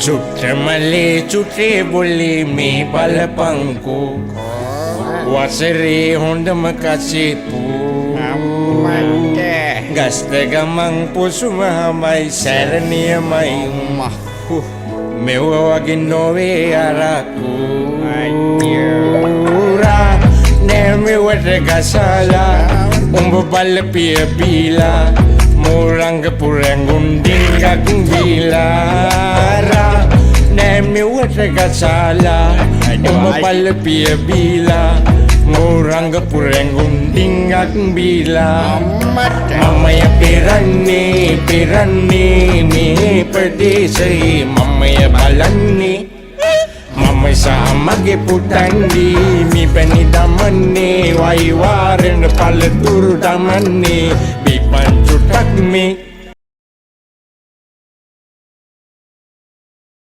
චුට්ටමලේ චුටේ බොල්ලේ මේ බලපංකෝ වසරේ හොඳම කසේපු ගස්ත ගමන් පොසුම හමයි සැරණියමයි මෙව වගේ නොවේ අරකු නෑමෙවට ගසාලා උඹ බල්ල පිය බීලා මෝරංග පුරැංගුන් ඩිංගක් බීලා නෑමෙවට ගසාලා උඹ බල්ල පිය බීලා මෝරංග පුරැංගුන් ඩිංගක් බීලා මමය පෙරන්නේ මේ ප්‍රදේශයේ මමය බලන්නේ මම සාමගේ පුතන්දී මිපැණි දමන්නේ වයිවාරෙන් පළතුරු දමන්නේ බිපන් චුට්ටක් මේ